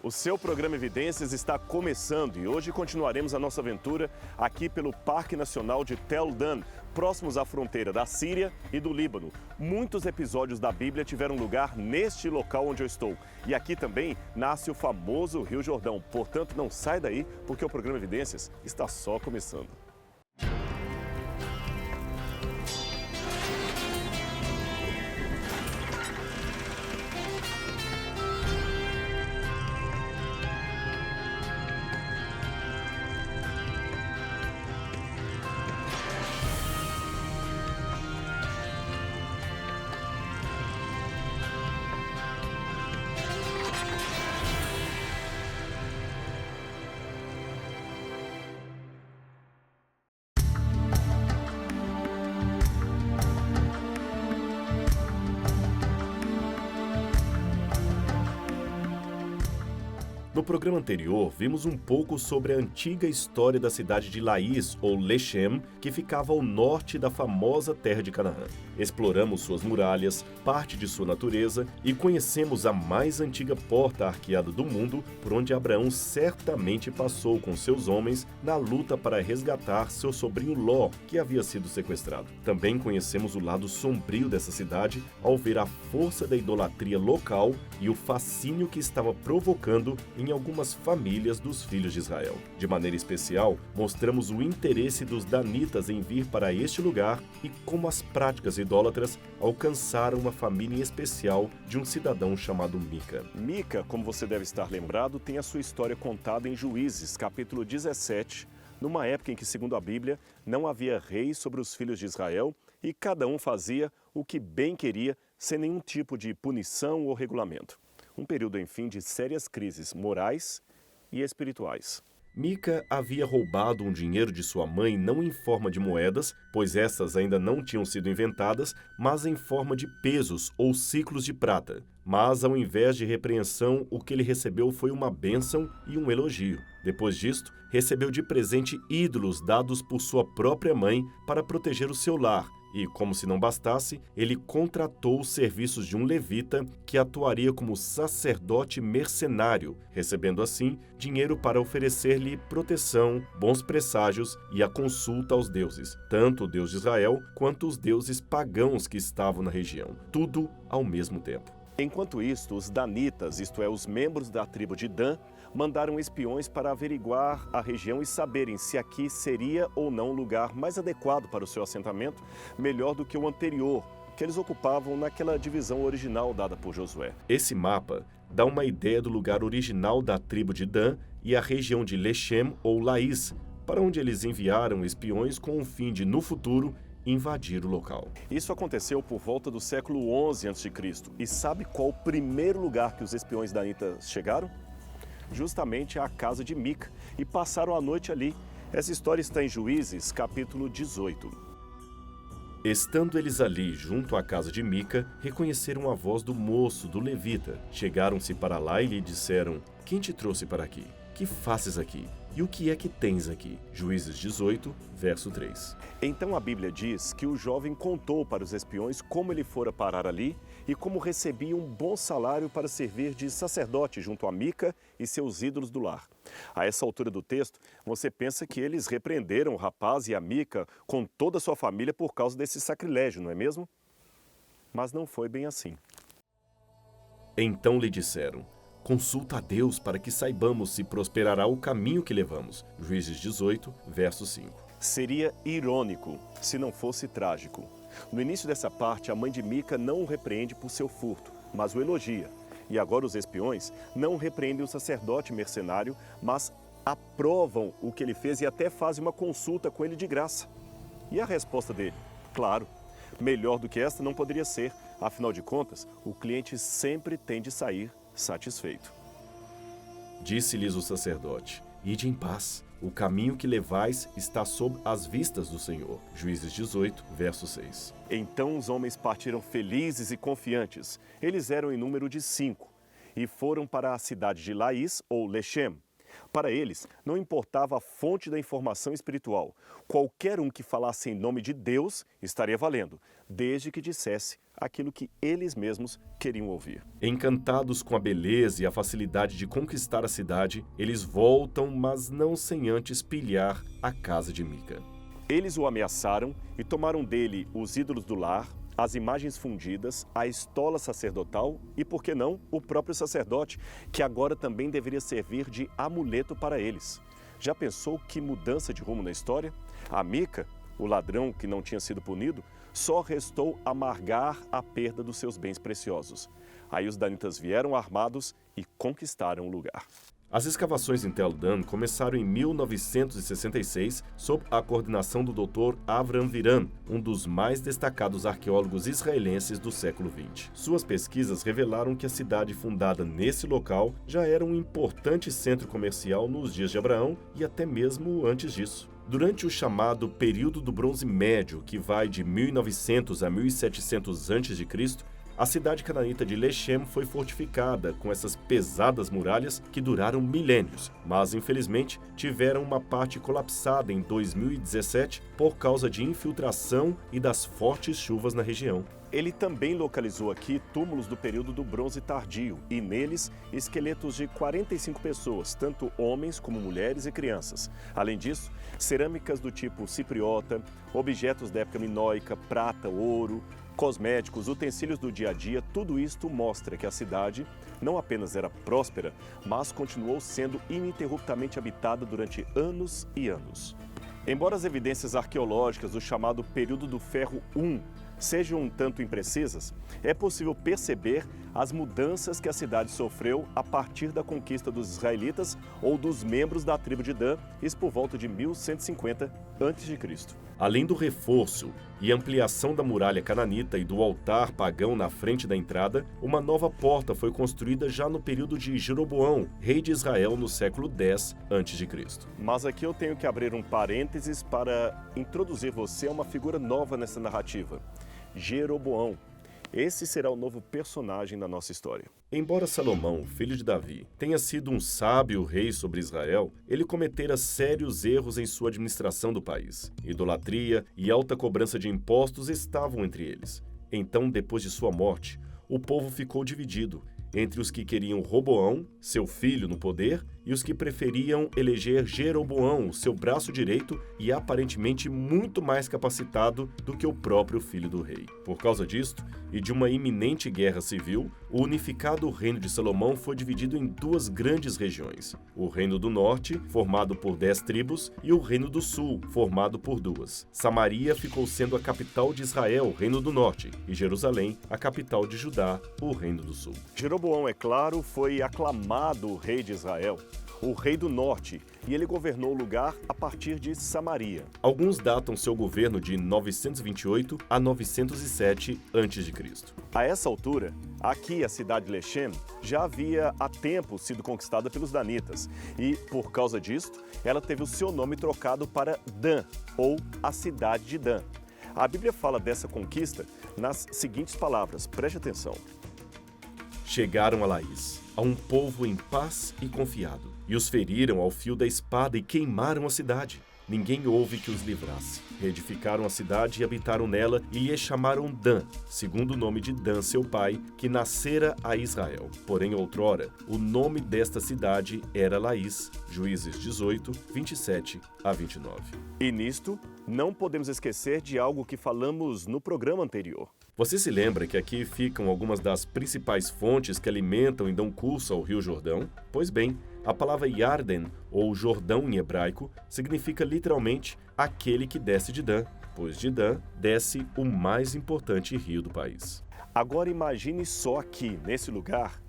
O seu programa Evidências está começando e hoje continuaremos a nossa aventura aqui pelo Parque Nacional de Tel Dan, próximos à fronteira da Síria e do Líbano. Muitos episódios da Bíblia tiveram lugar neste local onde eu estou. E aqui também nasce o famoso Rio Jordão. Portanto, não sai daí, porque o programa Evidências está só começando. No programa anterior, vimos um pouco sobre a antiga história da cidade de Laís, ou Lechem, que ficava ao norte da famosa terra de Canaã. Exploramos suas muralhas, parte de sua natureza e conhecemos a mais antiga porta arqueada do mundo, por onde Abraão certamente passou com seus homens na luta para resgatar seu sobrinho Ló, que havia sido sequestrado. Também conhecemos o lado sombrio dessa cidade ao ver a força da idolatria local e o fascínio que estava provocando em algumas famílias dos filhos de Israel. De maneira especial, mostramos o interesse dos danitas em vir para este lugar e como as práticas idólatras alcançaram uma família em especial de um cidadão chamado Mica. Mica, como você deve estar lembrado, tem a sua história contada em Juízes, capítulo 17, numa época em que, segundo a Bíblia, não havia rei sobre os filhos de Israel e cada um fazia o que bem queria, sem nenhum tipo de punição ou regulamento. Um período, enfim, de sérias crises morais e espirituais. Mica havia roubado um dinheiro de sua mãe não em forma de moedas, pois essas ainda não tinham sido inventadas, mas em forma de pesos ou ciclos de prata. Mas, ao invés de repreensão, o que ele recebeu foi uma bênção e um elogio. Depois disto, recebeu de presente ídolos dados por sua própria mãe para proteger o seu lar. E, como se não bastasse, ele contratou os serviços de um levita que atuaria como sacerdote mercenário, recebendo assim dinheiro para oferecer-lhe proteção, bons presságios e a consulta aos deuses, tanto o Deus de Israel quanto os deuses pagãos que estavam na região, tudo ao mesmo tempo. Enquanto isto, os danitas, isto é, os membros da tribo de Dan, mandaram espiões para averiguar a região e saberem se aqui seria ou não o lugar mais adequado para o seu assentamento, melhor do que o anterior, que eles ocupavam naquela divisão original dada por Josué. Esse mapa dá uma ideia do lugar original da tribo de Dan e a região de Lechem ou Laís, para onde eles enviaram espiões com o fim de, no futuro, invadir o local. Isso aconteceu por volta do século XI a.C. E sabe qual o primeiro lugar que os espiões danitas chegaram? Justamente à casa de Mica, e passaram a noite ali. Essa história está em Juízes, capítulo 18. Estando eles ali, junto à casa de Mica, reconheceram a voz do moço, do levita. Chegaram-se para lá e lhe disseram: "Quem te trouxe para aqui? Que fazes aqui? E o que é que tens aqui?" Juízes 18, verso 3. Então a Bíblia diz que o jovem contou para os espiões como ele fora parar ali e como recebia um bom salário para servir de sacerdote junto a Mica e seus ídolos do lar. A essa altura do texto, você pensa que eles repreenderam o rapaz e a Mica com toda a sua família por causa desse sacrilégio, não é mesmo? Mas não foi bem assim. Então lhe disseram: "Consulta a Deus para que saibamos se prosperará o caminho que levamos." Juízes 18, verso 5. Seria irônico se não fosse trágico. No início dessa parte, a mãe de Mica não o repreende por seu furto, mas o elogia. E agora os espiões não repreendem o sacerdote mercenário, mas aprovam o que ele fez e até fazem uma consulta com ele de graça. E a resposta dele? Claro, melhor do que esta não poderia ser. Afinal de contas, o cliente sempre tem de sair satisfeito. Disse-lhes o sacerdote: "Ide em paz. O caminho que levais está sob as vistas do Senhor." Juízes 18, verso 6. Então os homens partiram felizes e confiantes. Eles eram em número de 5 e foram para a cidade de Laís ou Lechem. Para eles, não importava a fonte da informação espiritual. Qualquer um que falasse em nome de Deus estaria valendo, desde que dissesse aquilo que eles mesmos queriam ouvir. Encantados com a beleza e a facilidade de conquistar a cidade, eles voltam, mas não sem antes pilhar a casa de Mica. Eles o ameaçaram e tomaram dele os ídolos do lar, as imagens fundidas, a estola sacerdotal e, por que não, o próprio sacerdote, que agora também deveria servir de amuleto para eles. Já pensou que mudança de rumo na história? A Mica, o ladrão que não tinha sido punido, só restou amargar a perda dos seus bens preciosos. Aí os danitas vieram armados e conquistaram o lugar. As escavações em Tel Dan começaram em 1966 sob a coordenação do Dr. Avram Viran, um dos mais destacados arqueólogos israelenses do século XX. Suas pesquisas revelaram que a cidade fundada nesse local já era um importante centro comercial nos dias de Abraão e até mesmo antes disso. Durante o chamado período do Bronze Médio, que vai de 1900 a 1700 a.C., a cidade canaanita de Lechem foi fortificada com essas pesadas muralhas que duraram milênios, mas infelizmente tiveram uma parte colapsada em 2017 por causa de infiltração e das fortes chuvas na região. Ele também localizou aqui túmulos do período do Bronze Tardio e neles esqueletos de 45 pessoas, tanto homens como mulheres e crianças. Além disso, cerâmicas do tipo cipriota, objetos da época minoica, prata, ouro, cosméticos, utensílios do dia a dia, tudo isto mostra que a cidade não apenas era próspera, mas continuou sendo ininterruptamente habitada durante anos e anos. Embora as evidências arqueológicas do chamado período do Ferro I sejam um tanto imprecisas, é possível perceber as mudanças que a cidade sofreu a partir da conquista dos israelitas ou dos membros da tribo de Dan, isso por volta de 1150 a.C. Além do reforço e ampliação da muralha cananita e do altar pagão na frente da entrada, uma nova porta foi construída já no período de Jeroboão, rei de Israel, no século X a.C. Mas aqui eu tenho que abrir um parênteses para introduzir você a uma figura nova nessa narrativa. Jeroboão. Esse será o novo personagem da nossa história. Embora Salomão, filho de Davi, tenha sido um sábio rei sobre Israel, ele cometera sérios erros em sua administração do país. Idolatria e alta cobrança de impostos estavam entre eles. Então, depois de sua morte, o povo ficou dividido entre os que queriam Roboão, seu filho, no poder, e os que preferiam eleger Jeroboão, seu braço direito e aparentemente muito mais capacitado do que o próprio filho do rei. Por causa disto, e de uma iminente guerra civil, o unificado reino de Salomão foi dividido em duas grandes regiões: o Reino do Norte, formado por 10 tribos, e o Reino do Sul, formado por 2. Samaria ficou sendo a capital de Israel, Reino do Norte, e Jerusalém, a capital de Judá, o Reino do Sul. Jeroboão, é claro, foi aclamado rei de Israel, o rei do norte, e ele governou o lugar a partir de Samaria. Alguns datam seu governo de 928 a 907 a.C. A essa altura, aqui a cidade de Lechem já havia há tempo sido conquistada pelos danitas e, por causa disto, ela teve o seu nome trocado para Dan, ou a cidade de Dan. A Bíblia fala dessa conquista nas seguintes palavras, preste atenção. Chegaram a Laís, a um povo em paz e confiado, e os feriram ao fio da espada e queimaram a cidade. Ninguém houve que os livrasse. Reedificaram a cidade e habitaram nela, e lhe chamaram Dan, segundo o nome de Dan, seu pai, que nascera a Israel. Porém, outrora, o nome desta cidade era Laís. Juízes 18, 27 a 29. E nisto, não podemos esquecer de algo que falamos no programa anterior. Você se lembra que aqui ficam algumas das principais fontes que alimentam e dão curso ao Rio Jordão? Pois bem, a palavra Yarden, ou Jordão em hebraico, significa literalmente aquele que desce de Dan, pois de Dan desce o mais importante rio do país. Agora imagine só aqui, nesse lugar,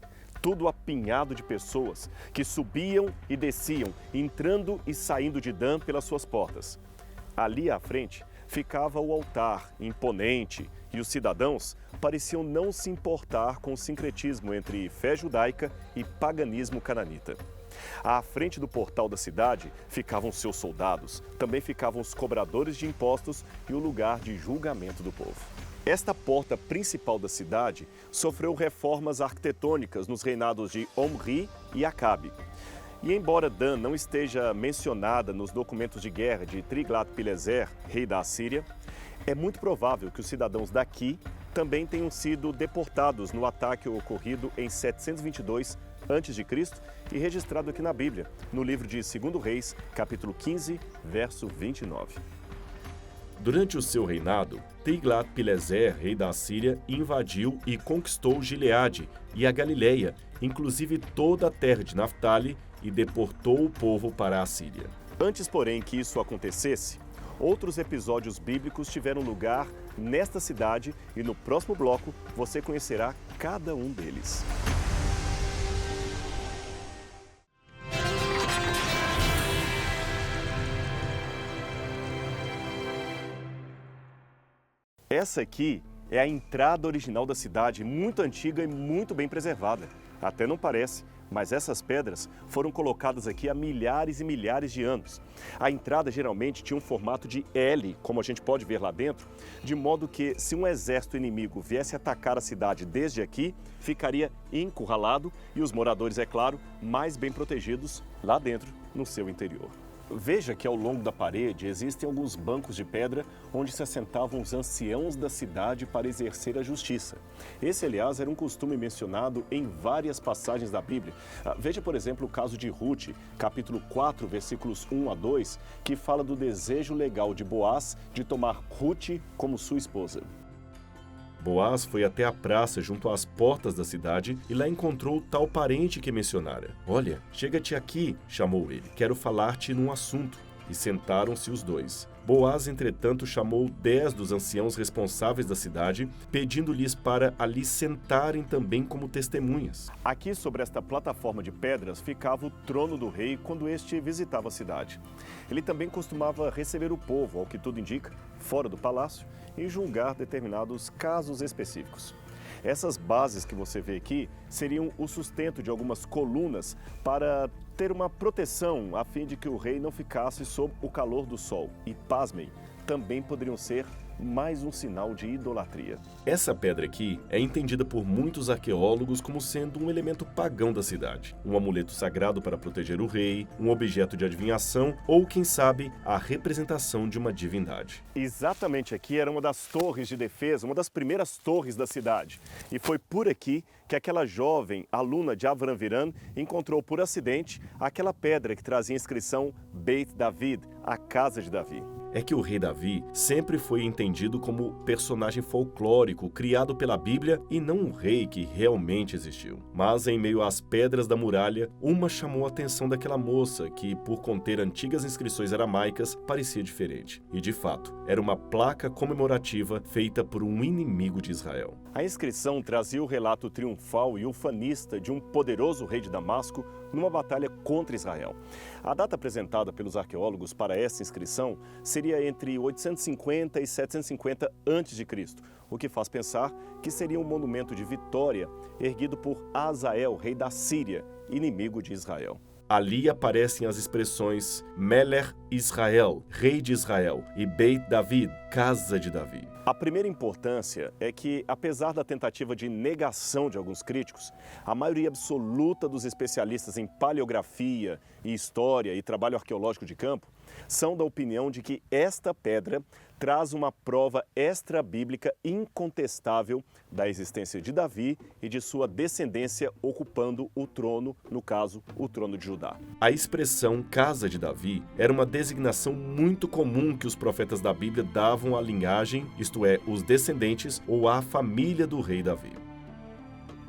tudo apinhado de pessoas que subiam e desciam, entrando e saindo de Dan pelas suas portas. Ali à frente ficava o altar imponente, e os cidadãos pareciam não se importar com o sincretismo entre fé judaica e paganismo cananita. À frente do portal da cidade ficavam seus soldados, também ficavam os cobradores de impostos e o lugar de julgamento do povo. Esta porta principal da cidade sofreu reformas arquitetônicas nos reinados de Omri e Acabe. E embora Dan não esteja mencionada nos documentos de guerra de Tiglat-Pileser, rei da Assíria, é muito provável que os cidadãos daqui também tenham sido deportados no ataque ocorrido em 722 a.C. e registrado aqui na Bíblia, no livro de 2 Reis, capítulo 15, verso 29. Durante o seu reinado, Tiglat-Pileser, rei da Assíria, invadiu e conquistou Gileade e a Galileia, inclusive toda a terra de Naftali, e deportou o povo para a Assíria. Antes, porém, que isso acontecesse, outros episódios bíblicos tiveram lugar nesta cidade e no próximo bloco você conhecerá cada um deles. Essa aqui é a entrada original da cidade, muito antiga e muito bem preservada. Até não parece, mas essas pedras foram colocadas aqui há milhares e milhares de anos. A entrada geralmente tinha um formato de L, como a gente pode ver lá dentro, de modo que se um exército inimigo viesse atacar a cidade desde aqui, ficaria encurralado e os moradores, é claro, mais bem protegidos lá dentro, no seu interior. Veja que ao longo da parede existem alguns bancos de pedra onde se assentavam os anciãos da cidade para exercer a justiça. Esse, aliás, era um costume mencionado em várias passagens da Bíblia. Veja, por exemplo, o caso de Ruth, capítulo 4, versículos 1 a 2, que fala do desejo legal de Boaz de tomar Ruth como sua esposa. Boaz foi até a praça junto às portas da cidade e lá encontrou o tal parente que mencionara. "Olha, chega-te aqui", chamou ele, "quero falar-te num assunto." E sentaram-se os dois. Boaz, entretanto, chamou 10 dos anciãos responsáveis da cidade, pedindo-lhes para ali sentarem também como testemunhas. Aqui, sobre esta plataforma de pedras, ficava o trono do rei quando este visitava a cidade. Ele também costumava receber o povo, ao que tudo indica, fora do palácio, e julgar determinados casos específicos. Essas bases que você vê aqui seriam o sustento de algumas colunas para ter uma proteção a fim de que o rei não ficasse sob o calor do sol. E, pasmem, também poderiam ser mais um sinal de idolatria. Essa pedra aqui é entendida por muitos arqueólogos como sendo um elemento pagão da cidade. Um amuleto sagrado para proteger o rei, um objeto de adivinhação ou, quem sabe, a representação de uma divindade. Exatamente aqui era uma das torres de defesa, uma das primeiras torres da cidade. E foi por aqui que aquela jovem aluna de Avram Viran encontrou por acidente aquela pedra que trazia a inscrição Beit David, a casa de Davi. É que o rei Davi sempre foi entendido como personagem folclórico criado pela Bíblia e não um rei que realmente existiu. Mas em meio às pedras da muralha, uma chamou a atenção daquela moça que, por conter antigas inscrições aramaicas, parecia diferente. E de fato, era uma placa comemorativa feita por um inimigo de Israel. A inscrição trazia o relato triunfal e ufanista de um poderoso rei de Damasco numa batalha contra Israel. A data apresentada pelos arqueólogos para essa inscrição seria entre 850 e 750 a.C., o que faz pensar que seria um monumento de vitória erguido por Azael, rei da Síria, inimigo de Israel. Ali aparecem as expressões Melech Israel, rei de Israel, e Beit David, casa de Davi. A primeira importância é que, apesar da tentativa de negação de alguns críticos, a maioria absoluta dos especialistas em paleografia e história e trabalho arqueológico de campo são da opinião de que esta pedra traz uma prova extra-bíblica incontestável da existência de Davi e de sua descendência ocupando o trono, no caso, o trono de Judá. A expressão casa de Davi era uma designação muito comum que os profetas da Bíblia davam à linhagem, isto é, os descendentes ou à família do rei Davi.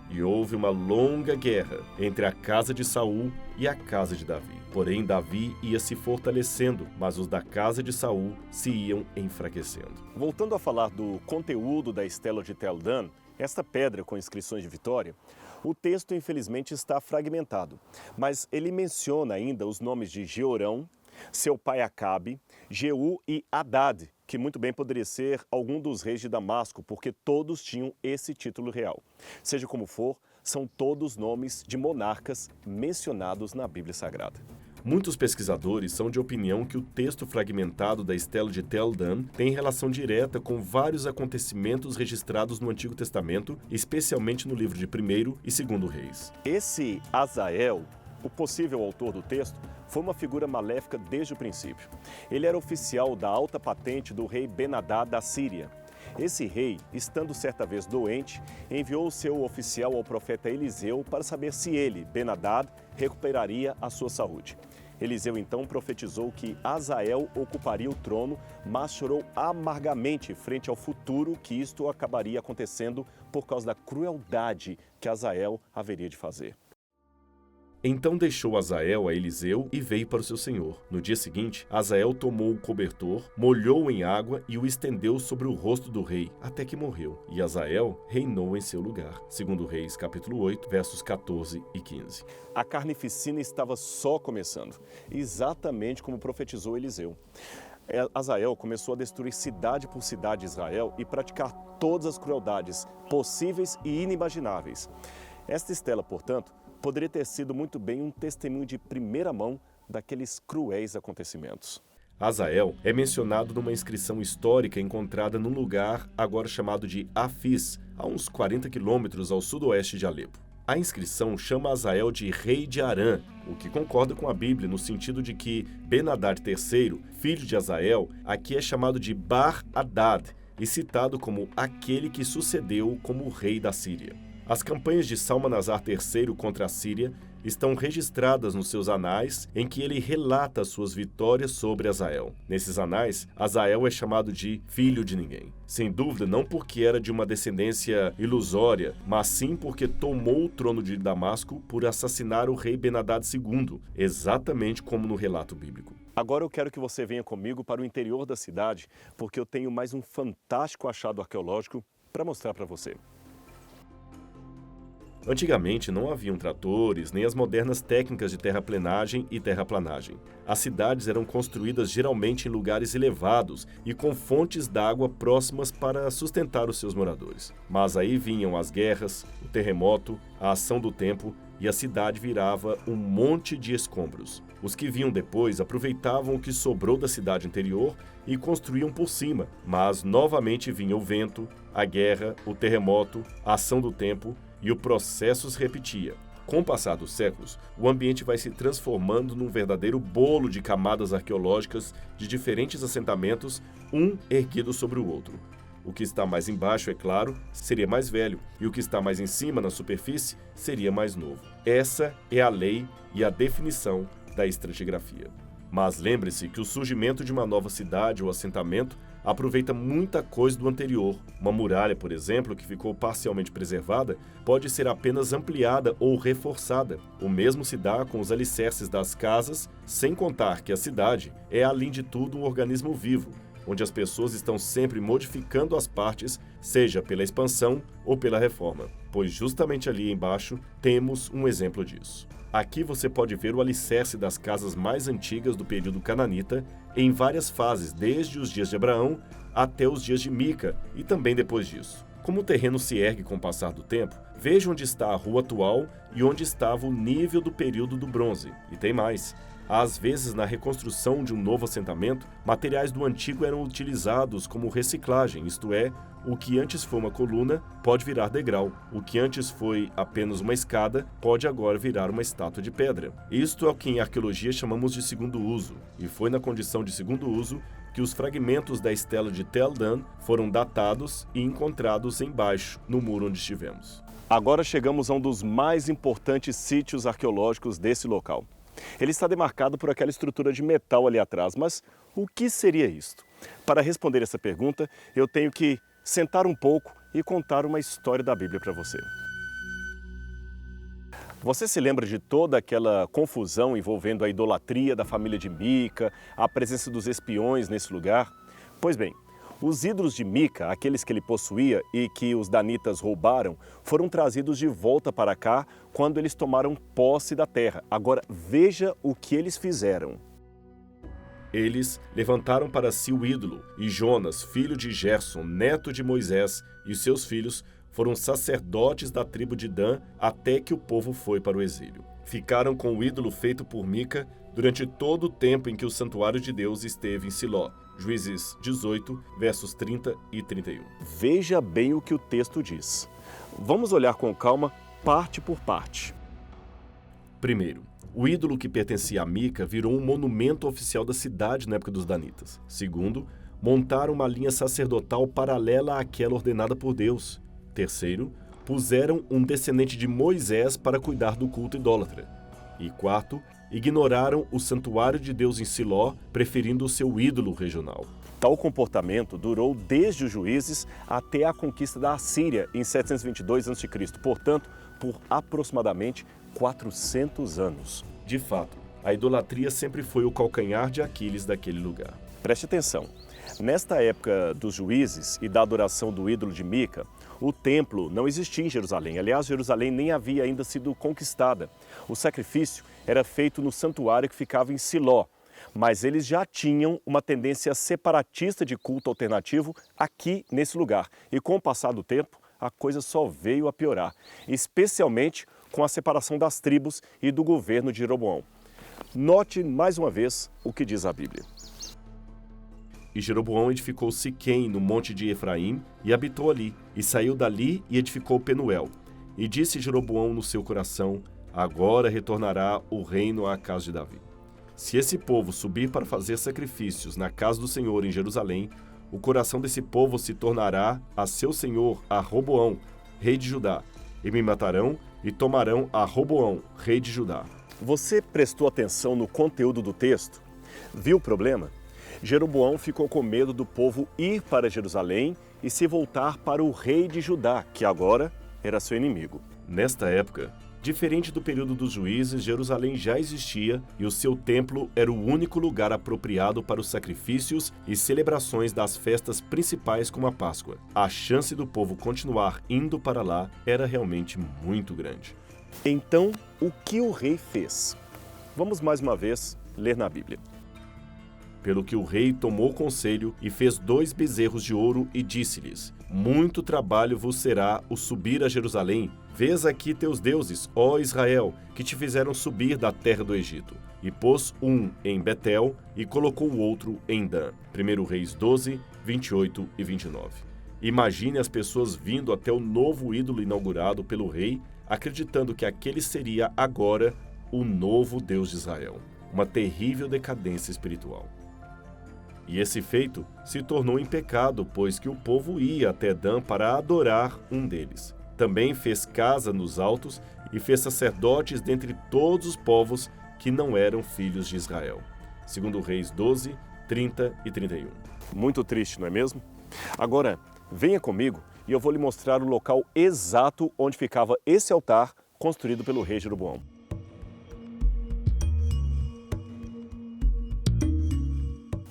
E houve uma longa guerra entre a casa de Saul e a casa de Davi. Porém, Davi ia se fortalecendo, mas os da casa de Saul se iam enfraquecendo. Voltando a falar do conteúdo da Estela de Tel Dan, esta pedra com inscrições de vitória, o texto infelizmente está fragmentado, mas ele menciona ainda os nomes de Jeorão, seu pai Acabe, Jeú e Hadad, que muito bem poderia ser algum dos reis de Damasco, porque todos tinham esse título real. Seja como for, são todos nomes de monarcas mencionados na Bíblia Sagrada. Muitos pesquisadores são de opinião que o texto fragmentado da Estela de Tel Dan tem relação direta com vários acontecimentos registrados no Antigo Testamento, especialmente no livro de 1º e 2º Reis. Esse Azael, o possível autor do texto, foi uma figura maléfica desde o princípio. Ele era oficial da alta patente do rei Ben-Hadad da Síria. Esse rei, estando certa vez doente, enviou o seu oficial ao profeta Eliseu para saber se ele, Ben-Hadad, recuperaria a sua saúde. Eliseu então profetizou que Hazael ocuparia o trono, mas chorou amargamente frente ao futuro que isto acabaria acontecendo por causa da crueldade que Hazael haveria de fazer. Então deixou Hazael a Eliseu e veio para o seu senhor. No dia seguinte, Hazael tomou o cobertor, molhou-o em água e o estendeu sobre o rosto do rei, até que morreu. E Hazael reinou em seu lugar. Segundo Reis, capítulo 8, versos 14 e 15. A carnificina estava só começando, exatamente como profetizou Eliseu. Hazael começou a destruir cidade por cidade de Israel e praticar todas as crueldades possíveis e inimagináveis. Esta estela, portanto, poderia ter sido muito bem um testemunho de primeira mão daqueles cruéis acontecimentos. Hazael é mencionado numa inscrição histórica encontrada num lugar agora chamado de Afis, a uns 40 quilômetros ao sudoeste de Alepo. A inscrição chama Hazael de rei de Arã, o que concorda com a Bíblia no sentido de que Ben-Hadad III, filho de Hazael, aqui é chamado de Bar-Hadad e citado como aquele que sucedeu como rei da Síria. As campanhas de Salmanasar III contra a Síria estão registradas nos seus anais, em que ele relata suas vitórias sobre Hazael. Nesses anais, Hazael é chamado de filho de ninguém. Sem dúvida, não porque era de uma descendência ilusória, mas sim porque tomou o trono de Damasco por assassinar o rei Ben-Hadad II, exatamente como no relato bíblico. Agora eu quero que você venha comigo para o interior da cidade, porque eu tenho mais um fantástico achado arqueológico para mostrar para você. Antigamente não haviam tratores, nem as modernas técnicas de terraplenagem e terraplanagem. As cidades eram construídas geralmente em lugares elevados e com fontes d'água próximas para sustentar os seus moradores. Mas aí vinham as guerras, o terremoto, a ação do tempo e a cidade virava um monte de escombros. Os que vinham depois aproveitavam o que sobrou da cidade anterior e construíam por cima, mas novamente vinha o vento, a guerra, o terremoto, a ação do tempo e o processo se repetia. Com o passar dos séculos, o ambiente vai se transformando num verdadeiro bolo de camadas arqueológicas de diferentes assentamentos, um erguido sobre o outro. O que está mais embaixo, é claro, seria mais velho, e o que está mais em cima, na superfície, seria mais novo. Essa é a lei e a definição da estratigrafia. Mas lembre-se que o surgimento de uma nova cidade ou assentamento aproveita muita coisa do anterior. Uma muralha, por exemplo, que ficou parcialmente preservada, pode ser apenas ampliada ou reforçada. O mesmo se dá com os alicerces das casas, sem contar que a cidade é, além de tudo, um organismo vivo, onde as pessoas estão sempre modificando as partes, seja pela expansão ou pela reforma, pois justamente ali embaixo temos um exemplo disso. Aqui você pode ver o alicerce das casas mais antigas do período cananita, em várias fases, desde os dias de Abraão até os dias de Mica e também depois disso. Como o terreno se ergue com o passar do tempo, veja onde está a rua atual e onde estava o nível do período do bronze. E tem mais. Às vezes, na reconstrução de um novo assentamento, materiais do antigo eram utilizados como reciclagem, isto é, o que antes foi uma coluna pode virar degrau, o que antes foi apenas uma escada pode agora virar uma estátua de pedra. Isto é o que em arqueologia chamamos de segundo uso, e foi na condição de segundo uso que os fragmentos da estela de Tel Dan foram datados e encontrados embaixo, no muro onde estivemos. Agora chegamos a um dos mais importantes sítios arqueológicos desse local. Ele está demarcado por aquela estrutura de metal ali atrás, mas o que seria isto? Para responder essa pergunta, eu tenho que sentar um pouco e contar uma história da Bíblia para você. Você se lembra de toda aquela confusão envolvendo a idolatria da família de Mica, a presença dos espiões nesse lugar? Pois bem, os ídolos de Mica, aqueles que ele possuía e que os danitas roubaram, foram trazidos de volta para cá quando eles tomaram posse da terra. Agora veja o que eles fizeram. Eles levantaram para si o ídolo, e Jonas, filho de Gerson, neto de Moisés, e seus filhos foram sacerdotes da tribo de Dan até que o povo foi para o exílio. Ficaram com o ídolo feito por Mica durante todo o tempo em que o santuário de Deus esteve em Siló. Juízes 18, versos 30 e 31. Veja bem o que o texto diz. Vamos olhar com calma, parte por parte. Primeiro, o ídolo que pertencia a Mica virou um monumento oficial da cidade na época dos danitas. Segundo, montaram uma linha sacerdotal paralela àquela ordenada por Deus. Terceiro, puseram um descendente de Moisés para cuidar do culto idólatra. E quarto, ignoraram o santuário de Deus em Siló, preferindo o seu ídolo regional. Tal comportamento durou desde os Juízes até a conquista da Assíria em 722 a.C., portanto, por aproximadamente 400 anos. De fato, a idolatria sempre foi o calcanhar de Aquiles daquele lugar. Preste atenção. Nesta época dos Juízes e da adoração do ídolo de Mica, o templo não existia em Jerusalém. Aliás, Jerusalém nem havia ainda sido conquistada. O sacrifício era feito no santuário que ficava em Siló. Mas eles já tinham uma tendência separatista de culto alternativo aqui nesse lugar. E com o passar do tempo, a coisa só veio a piorar, especialmente com a separação das tribos e do governo de Jeroboão. Note mais uma vez o que diz a Bíblia. E Jeroboão edificou Siquém no monte de Efraim e habitou ali, e saiu dali e edificou Penuel. E disse Jeroboão no seu coração: agora retornará o reino à casa de Davi. Se esse povo subir para fazer sacrifícios na casa do Senhor em Jerusalém, o coração desse povo se tornará a seu senhor, a Roboão, rei de Judá, e me matarão e tomarão a Roboão, rei de Judá. Você prestou atenção no conteúdo do texto? Viu o problema? Jeroboão ficou com medo do povo ir para Jerusalém e se voltar para o rei de Judá, que agora era seu inimigo. Nesta época, diferente do período dos Juízes, Jerusalém já existia e o seu templo era o único lugar apropriado para os sacrifícios e celebrações das festas principais como a Páscoa. A chance do povo continuar indo para lá era realmente muito grande. Então, o que o rei fez? Vamos mais uma vez ler na Bíblia. Pelo que o rei tomou conselho e fez 2 bezerros de ouro e disse-lhes: muito trabalho vos será o subir a Jerusalém. Vês aqui teus deuses, ó Israel, que te fizeram subir da terra do Egito. E pôs um em Betel e colocou o outro em Dan. 1 Reis 12, 28 e 29. Imagine as pessoas vindo até o novo ídolo inaugurado pelo rei, acreditando que aquele seria agora o novo Deus de Israel. Uma terrível decadência espiritual. E esse feito se tornou em pecado, pois que o povo ia até Dan para adorar um deles. Também fez casa nos altos e fez sacerdotes dentre todos os povos que não eram filhos de Israel. 2 Reis 12, 30 e 31. Muito triste, não é mesmo? Agora, venha comigo e eu vou lhe mostrar o local exato onde ficava esse altar construído pelo rei Jeroboão.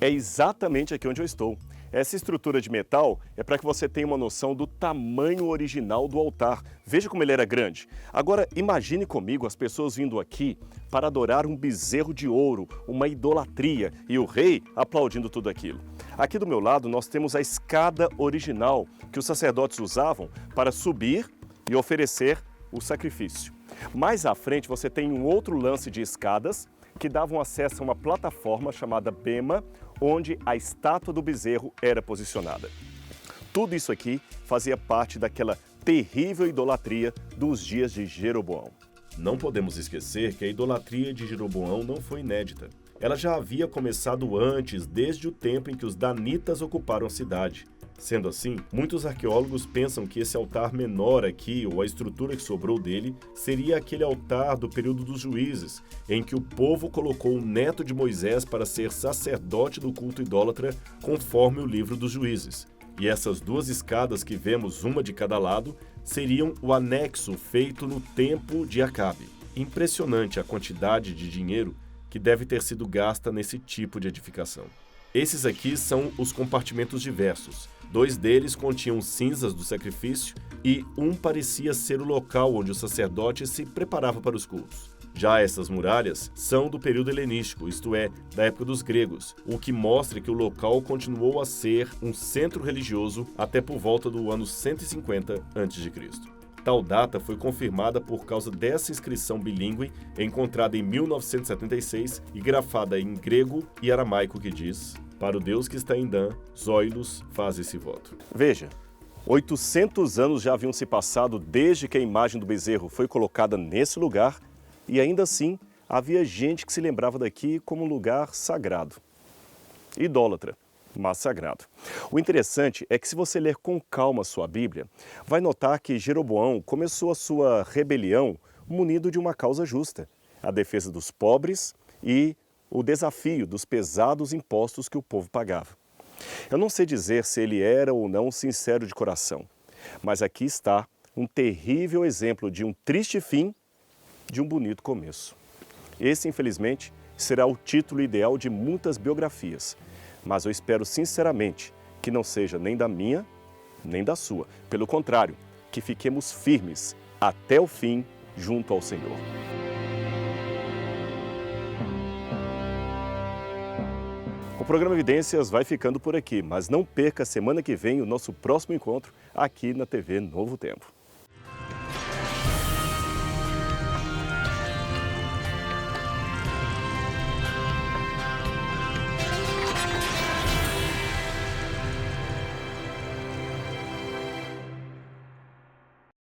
É exatamente aqui onde eu estou. Essa estrutura de metal é para que você tenha uma noção do tamanho original do altar. Veja como ele era grande. Agora, imagine comigo as pessoas vindo aqui para adorar um bezerro de ouro, uma idolatria, e o rei aplaudindo tudo aquilo. Aqui do meu lado nós temos a escada original que os sacerdotes usavam para subir e oferecer o sacrifício. Mais à frente você tem um outro lance de escadas que davam acesso a uma plataforma chamada bema, onde a estátua do bezerro era posicionada. Tudo isso aqui fazia parte daquela terrível idolatria dos dias de Jeroboão. Não podemos esquecer que a idolatria de Jeroboão não foi inédita. Ela já havia começado antes, desde o tempo em que os danitas ocuparam a cidade. Sendo assim, muitos arqueólogos pensam que esse altar menor aqui, ou a estrutura que sobrou dele, seria aquele altar do período dos Juízes, em que o povo colocou o neto de Moisés para ser sacerdote do culto idólatra, conforme o livro dos Juízes. E essas 2 escadas que vemos, uma de cada lado, seriam o anexo feito no tempo de Acabe. Impressionante a quantidade de dinheiro que deve ter sido gasta nesse tipo de edificação. Esses aqui são os compartimentos diversos. 2 deles continham cinzas do sacrifício e um parecia ser o local onde o sacerdote se preparava para os cultos. Já essas muralhas são do período helenístico, isto é, da época dos gregos, o que mostra que o local continuou a ser um centro religioso até por volta do ano 150 a.C. Tal data foi confirmada por causa dessa inscrição bilíngue encontrada em 1976 e grafada em grego e aramaico que diz: para o Deus que está em Dan, Zoilos faz esse voto. Veja, 800 anos já haviam se passado desde que a imagem do bezerro foi colocada nesse lugar e ainda assim havia gente que se lembrava daqui como um lugar sagrado. Idólatra. mas sagrado. O interessante é que se você ler com calma sua Bíblia, vai notar que Jeroboão começou a sua rebelião munido de uma causa justa, a defesa dos pobres e o desafio dos pesados impostos que o povo pagava. Eu não sei dizer se ele era ou não sincero de coração, mas aqui está um terrível exemplo de um triste fim de um bonito começo. Esse, infelizmente, será o título ideal de muitas biografias, mas eu espero sinceramente que não seja nem da minha, nem da sua. Pelo contrário, que fiquemos firmes até o fim junto ao Senhor. O programa Evidências vai ficando por aqui, mas não perca semana que vem o nosso próximo encontro aqui na TV Novo Tempo.